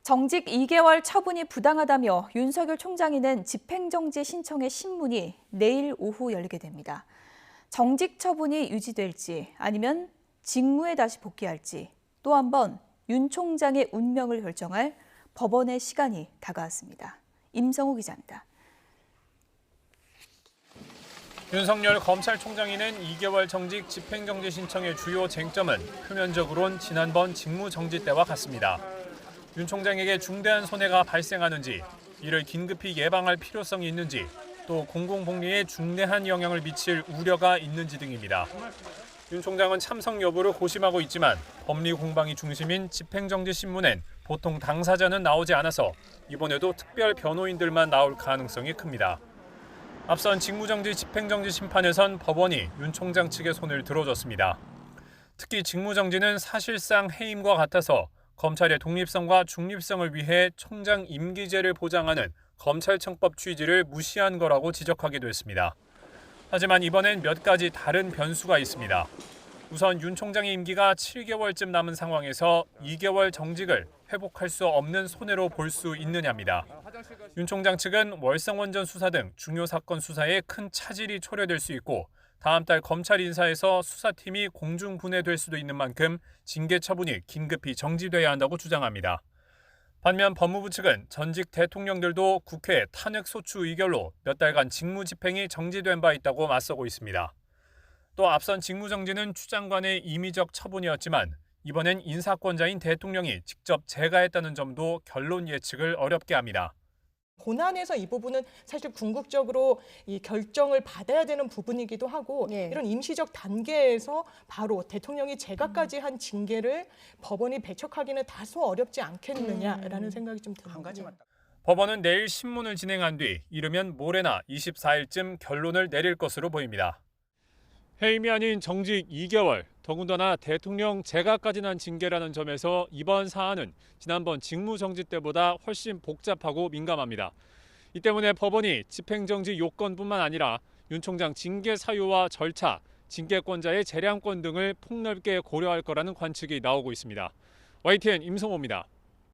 정직 2개월 처분이 부당하다며 윤석열 총장이 낸 집행정지 신청의 신문이 내일 오후 열리게 됩니다. 정직 처분이 유지될지 아니면 직무에 다시 복귀할지 또 한 번 윤 총장의 운명을 결정할 법원의 시간이 다가왔습니다. 임성우 기자입니다. 윤석열 검찰총장이 낸 2개월 정직 집행정지 신청의 주요 쟁점은 표면적으론 지난번 직무정지 때와 같습니다. 윤 총장에게 중대한 손해가 발생하는지, 이를 긴급히 예방할 필요성이 있는지, 또 공공복리에 중대한 영향을 미칠 우려가 있는지 등입니다. 윤 총장은 참석 여부를 고심하고 있지만 법리 공방이 중심인 집행정지 신문엔 보통 당사자는 나오지 않아서 이번에도 특별 변호인들만 나올 가능성이 큽니다. 앞선 직무정지 집행정지 심판에선 법원이 윤 총장 측의 손을 들어줬습니다. 특히 직무정지는 사실상 해임과 같아서 검찰의 독립성과 중립성을 위해 총장 임기제를 보장하는 검찰청법 취지를 무시한 거라고 지적하기도 했습니다. 하지만 이번엔 몇 가지 다른 변수가 있습니다. 우선 윤 총장의 임기가 7개월쯤 남은 상황에서 2개월 정직을 회복할 수 없는 손해로 볼 수 있느냐입니다. 윤 총장 측은 월성원전 수사 등 중요 사건 수사에 큰 차질이 초래될 수 있고 다음 달 검찰 인사에서 수사팀이 공중 분해될 수도 있는 만큼 징계 처분이 긴급히 정지돼야 한다고 주장합니다. 반면 법무부 측은 전직 대통령들도 국회 탄핵소추 의결로 몇 달간 직무 집행이 정지된 바 있다고 맞서고 있습니다. 또 앞선 직무정지는 추 장관의 임의적 처분이었지만 이번엔 인사권자인 대통령이 직접 재가했다는 점도 결론 예측을 어렵게 합니다. 본안에서 이 부분은 사실 궁극적으로 이 결정을 받아야 되는 부분이기도 하고 이런 임시적 단계에서 바로 대통령이 재가까지 한 징계를 법원이 배척하기는 다소 어렵지 않겠느냐라는 생각이 좀 듭니다. 법원은 내일 신문을 진행한 뒤 이르면 모레나 24일쯤 결론을 내릴 것으로 보입니다. 해임이 아닌 정직 2개월, 더군다나 대통령 재가까지 난 징계라는 점에서 이번 사안은 지난번 직무정지 때보다 훨씬 복잡하고 민감합니다. 이 때문에 법원이 집행정지 요건뿐만 아니라 윤 총장 징계 사유와 절차, 징계권자의 재량권 등을 폭넓게 고려할 거라는 관측이 나오고 있습니다. YTN 임성호입니다.